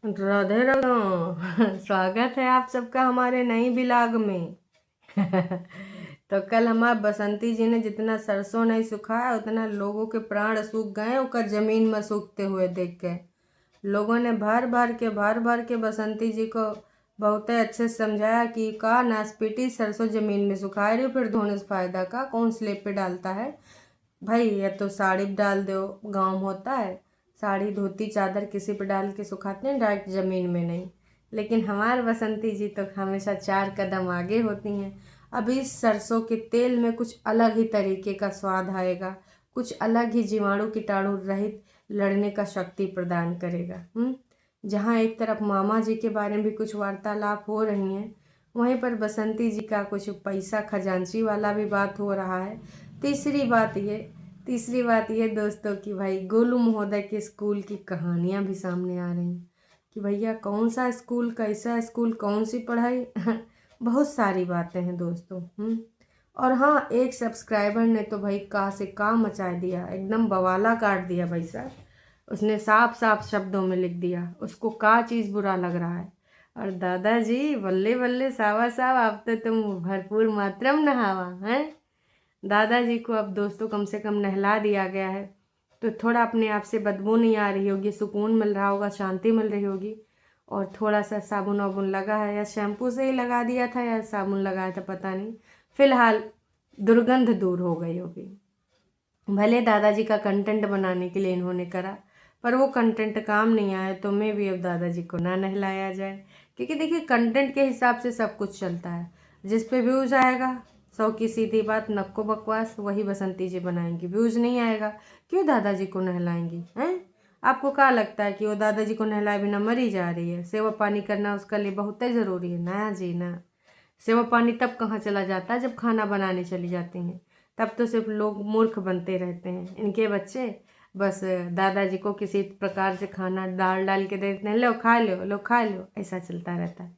राधे राधे। स्वागत है आप सबका हमारे नई ब्लॉग में। तो कल हमारे बसंती जी ने जितना सरसों नहीं सुखाया उतना लोगों के प्राण सूख गए उकर जमीन में सूखते हुए देख के। लोगों ने भर भर के बसंती जी को बहुत अच्छे से समझाया कि का नासपीटी सरसों जमीन में सुखाए रही फिर धोने से फायदा का कौन स्लेब पे डालता है भाई, या तो साड़ी पे डाल दो, गाँव होता है साड़ी धोती चादर किसी पे डाल के सुखाते हैं, डायरेक्ट ज़मीन में नहीं। लेकिन हमारे बसंती जी तो हमेशा 4 कदम आगे होती हैं। अभी सरसों के तेल में कुछ अलग ही तरीके का स्वाद आएगा, कुछ अलग ही जीवाणु कीटाणु रहित लड़ने का शक्ति प्रदान करेगा। जहाँ एक तरफ मामा जी के बारे में भी कुछ वार्तालाप हो रही हैं, वहीं पर बसंती जी का कुछ पैसा खजांची वाला भी बात हो रहा है। तीसरी बात ये दोस्तों कि भाई गोलू महोदय के स्कूल की कहानियाँ भी सामने आ रही हैं कि भैया कौन सा स्कूल, कैसा स्कूल, कौन सी पढ़ाई। बहुत सारी बातें हैं दोस्तों। और हाँ, एक सब्सक्राइबर ने तो भाई का से का मचा दिया, एकदम बवाला काट दिया भाई साहब। उसने साफ साफ शब्दों में लिख दिया उसको का चीज़ बुरा लग रहा है। और दादाजी बल्ले बल्ले सावा साहब, आप तो तुम भरपूर मात्रा में नहावा हैं। दादाजी को अब दोस्तों कम से कम नहला दिया गया है तो थोड़ा अपने आप से बदबू नहीं आ रही होगी, सुकून मिल रहा होगा, शांति मिल रही होगी। और थोड़ा सा साबुन वाबुन लगा है, या शैम्पू से ही लगा दिया था या साबुन लगाया था पता नहीं, फिलहाल दुर्गंध दूर हो गई होगी। भले दादाजी का कंटेंट बनाने के लिए इन्होंने करा, पर वो कंटेंट काम नहीं आया तो मैं भी अब दादाजी को ना नहलाया जाए। क्योंकि देखिए कंटेंट के हिसाब से सब कुछ चलता है। जिस पे व्यूज़ आएगा, 100 की सीधी बात, नक्को बकवास, वही बसंती जी बनाएंगी। व्यूज़ नहीं आएगा, क्यों दादाजी को नहलाएंगी हैं? आपको क्या लगता है कि वो दादाजी को नहलाए बिना मरी जा रही है? सेवा पानी करना उसके लिए बहुत ही ज़रूरी है ना जी ना। सेवा पानी तब कहाँ चला जाता है जब खाना बनाने चली जाती हैं, तब तो सिर्फ लोग मूर्ख बनते रहते हैं। इनके बच्चे बस दादाजी को किसी प्रकार से खाना डाल डाल के देते हैं, लो खा लो, लो खा लो, ऐसा चलता रहता है।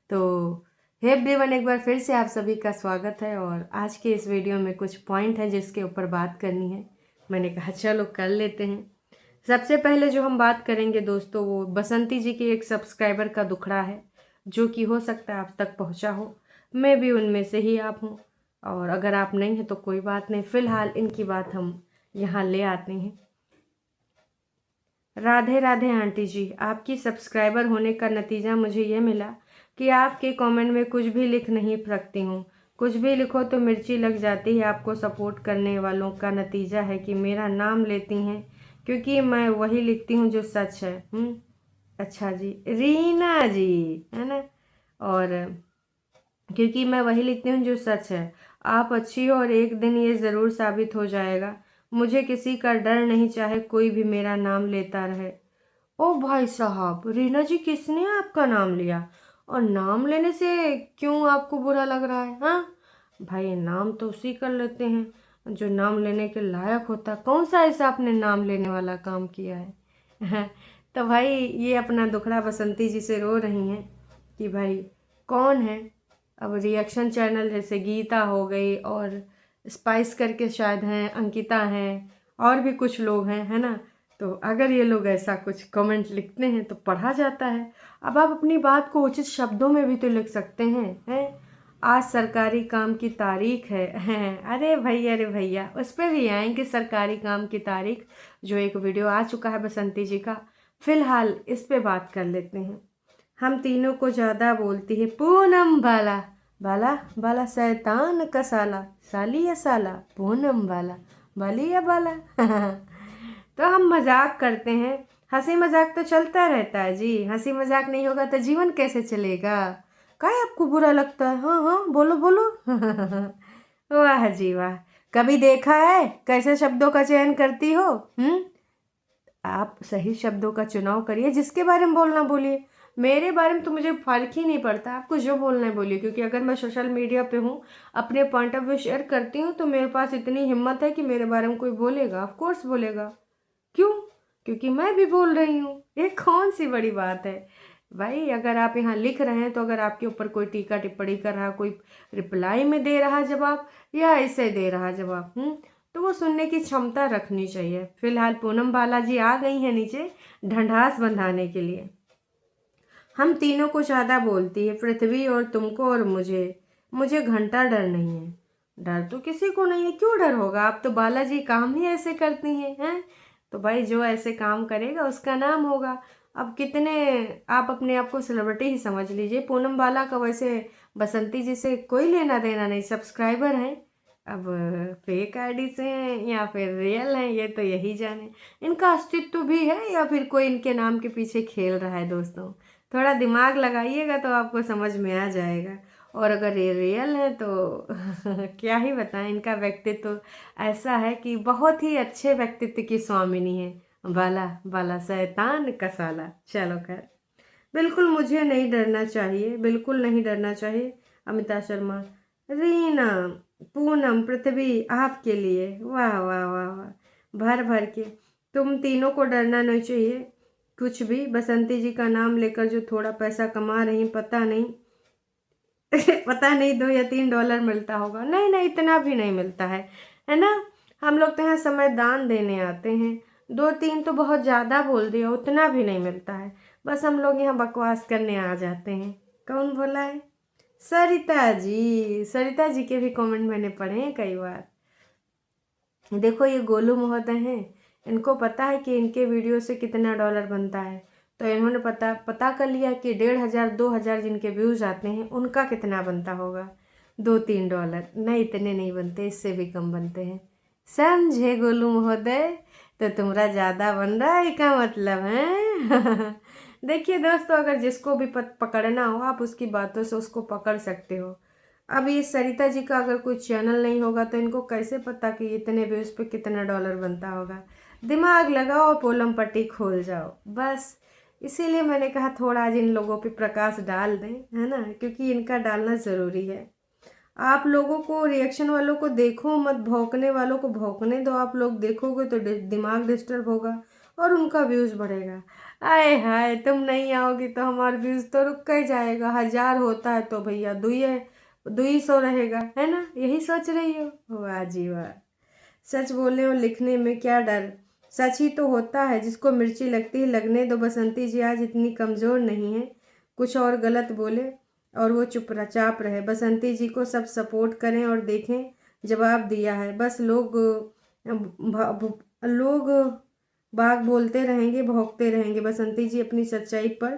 तो हे एवरीवन, एक बार फिर से आप सभी का स्वागत है। और आज के इस वीडियो में कुछ पॉइंट हैं जिसके ऊपर बात करनी है। मैंने कहा चलो कर लेते हैं। सबसे पहले जो हम बात करेंगे दोस्तों, वो बसंती जी के एक सब्सक्राइबर का दुखड़ा है, जो कि हो सकता है आप तक पहुंचा हो। मैं भी उनमें से ही आप हूँ, और अगर आप नहीं हैं तो कोई बात नहीं, फ़िलहाल इनकी बात हम यहाँ ले आते हैं। राधे राधे आंटी जी, आपकी सब्सक्राइबर होने का नतीजा मुझे ये मिला कि आपके कमेंट में कुछ भी लिख नहीं रखती हूँ। कुछ भी लिखो तो मिर्ची लग जाती है। आपको सपोर्ट करने वालों का नतीजा है कि मेरा नाम लेती हैं, क्योंकि मैं वही लिखती हूँ जो सच है। अच्छा जी, रीना जी, है ना। और क्योंकि मैं वही लिखती हूँ जो सच है। आप अच्छी हो और एक दिन ये ज़रूर साबित हो जाएगा। मुझे किसी का डर नहीं, चाहे कोई भी मेरा नाम लेता रहे। ओ भाई साहब, रीना जी किसने आपका नाम लिया? और नाम लेने से क्यों आपको बुरा लग रहा है? हाँ भाई, नाम तो उसी कर लेते हैं जो नाम लेने के लायक होता। कौन सा ऐसा आपने नाम लेने वाला काम किया है? तो भाई ये अपना दुखड़ा बसंती जी से रो रही हैं कि भाई कौन है। अब रिएक्शन चैनल जैसे गीता हो गई, और स्पाइस करके शायद हैं, अंकिता हैं, और भी कुछ लोग हैं, है ना। तो अगर ये लोग ऐसा कुछ कमेंट लिखते हैं तो पढ़ा जाता है। अब आप अपनी बात को उचित शब्दों में भी तो लिख सकते हैं। आज सरकारी काम की तारीख है, हैं। अरे भैया उस पर भी आएंगे, सरकारी काम की तारीख, जो एक वीडियो आ चुका है बसंती जी का। फिलहाल इस पे बात कर लेते हैं। हम तीनों को ज़्यादा बोलती है पूनम बाला, बाला बाला शैतान का साला, साली या साला, पूनम बाला, बाली या बाला। तो हम मजाक करते हैं, हंसी मजाक तो चलता रहता है जी। हंसी मजाक नहीं होगा तो जीवन कैसे चलेगा? क्या आपको बुरा लगता है? हाँ हाँ, बोलो बोलो। वाह जी वाह, कभी देखा है कैसे शब्दों का चयन करती हो? आप सही शब्दों का चुनाव करिए, जिसके बारे में बोलना बोलिए। मेरे बारे में तो मुझे फर्क ही नहीं पड़ता, आपको जो बोलना है बोलिए। क्योंकि अगर मैं सोशल मीडिया पे हूँ, अपने पॉइंट ऑफ व्यू शेयर करती हूँ, तो मेरे पास इतनी हिम्मत है कि मेरे बारे में कोई बोलेगा, ऑफ कोर्स बोलेगा। क्यों? क्योंकि मैं भी बोल रही हूँ। ये कौन सी बड़ी बात है भाई? अगर आप यहाँ लिख रहे हैं तो अगर आपके ऊपर कोई टीका टिप्पणी कर रहा, कोई रिप्लाई में दे रहा जवाब, या ऐसे दे रहा जवाब, तो वो सुनने की क्षमता रखनी चाहिए। फिलहाल पूनम बालाजी आ गई हैं नीचे ढंढास बंधाने के लिए। हम तीनों को ज़्यादा बोलती है, पृथ्वी और तुमको और मुझे। मुझे घंटा डर नहीं है। डर तो किसी को नहीं है, क्यों डर होगा? आप तो बालाजी काम ही ऐसे करती हैं। तो भाई जो ऐसे काम करेगा उसका नाम होगा। अब कितने आप अपने आप को सेलिब्रिटी ही समझ लीजिए। पूनम बाला का वैसे बसंती जी से कोई लेना देना नहीं, सब्सक्राइबर हैं। अब फेक आईडी से हैं या फिर रियल हैं, ये तो यही जाने। इनका अस्तित्व भी है या फिर कोई इनके नाम के पीछे खेल रहा है दोस्तों। थोड़ा दिमाग लगाइएगा तो आपको समझ में आ जाएगा। और अगर ये रियल है तो क्या ही बताएं, इनका व्यक्तित्व ऐसा है कि बहुत ही अच्छे व्यक्तित्व की स्वामिनी है। बाला बाला शैतान का साला। चलो खैर, बिल्कुल मुझे नहीं डरना चाहिए, बिल्कुल नहीं डरना चाहिए। अमिताभ शर्मा, रीना, पूनम, पृथ्वी आपके लिए, वाह वाह वाह वाह, भर भर के। तुम तीनों को डरना नहीं चाहिए कुछ भी। बसंती जी का नाम लेकर जो थोड़ा पैसा कमा रही, पता नहीं पता नहीं $2 या $3 मिलता होगा। नहीं नहीं, इतना भी नहीं मिलता है ना। हम लोग तो यहाँ समय दान देने आते हैं। 2-3 तो बहुत ज़्यादा बोल दिया, उतना भी नहीं मिलता है। बस हम लोग यहाँ बकवास करने आ जाते हैं। कौन बोला है? सरिता जी। सरिता जी के भी कमेंट मैंने पढ़े हैं कई बार। देखो ये गोलू महोदय हैं, इनको पता है कि इनके वीडियो से कितना डॉलर बनता है। तो इन्होंने पता कर लिया कि 1,500 2,000 जिनके व्यूज़ आते हैं उनका कितना बनता होगा। $2-3 नहीं, इतने नहीं बनते, इससे भी कम बनते हैं। समझे गोलू महोदय? तो तुम्हारा ज़्यादा बन रहा है क्या मतलब है? देखिए दोस्तों, अगर जिसको भी पकड़ना हो आप उसकी बातों से उसको पकड़ सकते हो। अब ये सरिता जी का अगर कोई चैनल नहीं होगा तो इनको कैसे पता कि इतने व्यूज़ पे कितना डॉलर बनता होगा? दिमाग लगाओ, पोलम पट्टी खोल जाओ बस। इसीलिए मैंने कहा थोड़ा आज इन लोगों पे प्रकाश डाल दें, है ना, क्योंकि इनका डालना ज़रूरी है। आप लोगों को, रिएक्शन वालों को देखो मत, भौंकने वालों को भौंकने दो। आप लोग देखोगे तो दिमाग डिस्टर्ब होगा और उनका व्यूज़ बढ़ेगा। आए हाय, तुम नहीं आओगी तो हमारा व्यूज़ तो रुक ही जाएगा। 1000 होता है तो भैया 200 रहेगा, है ना? यही सोच रही हो? वाह जी वाह। सच बोलने और लिखने में क्या डर, सच ही तो होता है। जिसको मिर्ची लगती है लगने दो। बसंती जी आज इतनी कमज़ोर नहीं है कुछ और गलत बोले और वो चुपचाप रहे। बसंती जी को सब सपोर्ट करें और देखें, जवाब दिया है। बस लोग बाग बोलते रहेंगे, भौंकते रहेंगे। बसंती जी अपनी सच्चाई पर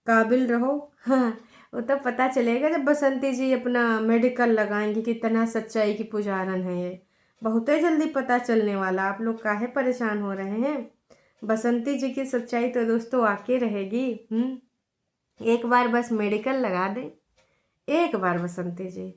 काबिल रहो। हाँ, वो तब पता चलेगा जब बसंती जी अपना मेडिकल लगाएंगे कितना सच्चाई की पुजारन है ये। बहुत ही जल्दी पता चलने वाला। आप लोग काहे परेशान हो रहे हैं? बसंती जी की सच्चाई तो दोस्तों आके रहेगी। एक बार बस मेडिकल लगा दें, एक बार। बसंती जी,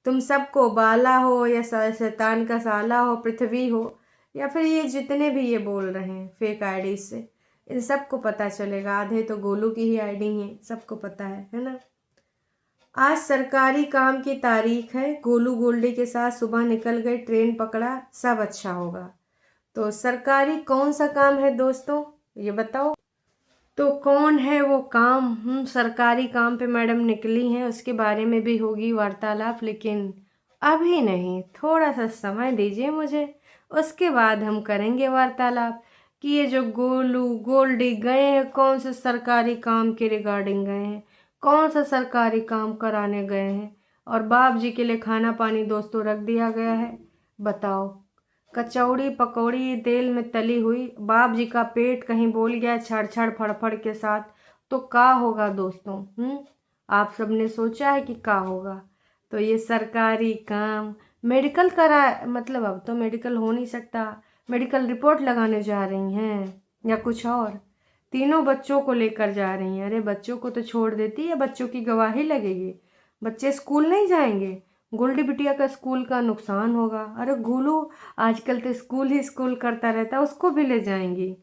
तुम सबको, बाला हो या शैतान का साला हो, पृथ्वी हो या फिर ये जितने भी ये बोल रहे हैं फेक आईडी से, इन सबको पता चलेगा। आधे तो गोलू की ही आईडी है, सबको पता है ना। आज सरकारी काम की तारीख है। गोलू गोल्डी के साथ सुबह निकल गए, ट्रेन पकड़ा, सब अच्छा होगा। तो सरकारी कौन सा काम है दोस्तों, ये बताओ तो। कौन है वो काम? सरकारी काम पे मैडम निकली हैं, उसके बारे में भी होगी वार्तालाप, लेकिन अभी नहीं। थोड़ा सा समय दीजिए मुझे, उसके बाद हम करेंगे वार्तालाप कि ये जो गोलू गोल्डी गए हैं कौन से सरकारी काम के रिगार्डिंग गए हैं, कौन सा सरकारी काम कराने गए हैं। और बाप जी के लिए खाना पानी दोस्तों रख दिया गया है। बताओ, कचौड़ी पकौड़ी तेल में तली हुई, बाप जी का पेट कहीं बोल गया छड़ छड़ फड़फड़ के साथ, तो का होगा दोस्तों? आप सबने सोचा है कि का होगा? तो ये सरकारी काम, मेडिकल करा, मतलब अब तो मेडिकल हो नहीं सकता। मेडिकल रिपोर्ट लगाने जा रही हैं या कुछ और? तीनों बच्चों को लेकर जा रही हैं। अरे बच्चों को तो छोड़ देती है, बच्चों की गवाही लगेगी। बच्चे स्कूल नहीं जाएंगे, गोल्डी बिटिया का स्कूल का नुकसान होगा। अरे गोलू आजकल तो स्कूल ही स्कूल करता रहता है, उसको भी ले जाएंगी।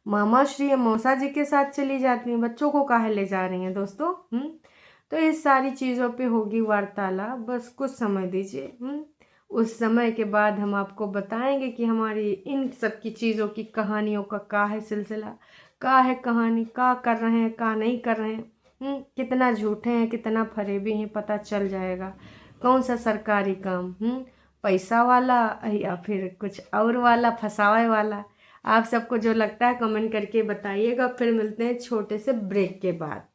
मामा श्री या मौसा जी के साथ चली जाती हैं, बच्चों को काहे ले जा रही हैं दोस्तों? तो इस सारी चीज़ों पे होगी वार्तालाप, बस कुछ समय दीजिए। उस समय के बाद हम आपको बताएंगे कि हमारी इन सब की चीज़ों की कहानियों का है सिलसिला, का है कहानी, का कर रहे हैं, का नहीं कर रहे हैं। कितना झूठे हैं, कितना फरेबी हैं, पता चल जाएगा। कौन सा सरकारी काम, पैसा वाला या फिर कुछ और वाला, फंसावे वाला। आप सबको जो लगता है कमेंट करके बताइएगा। फिर मिलते हैं छोटे से ब्रेक के बाद।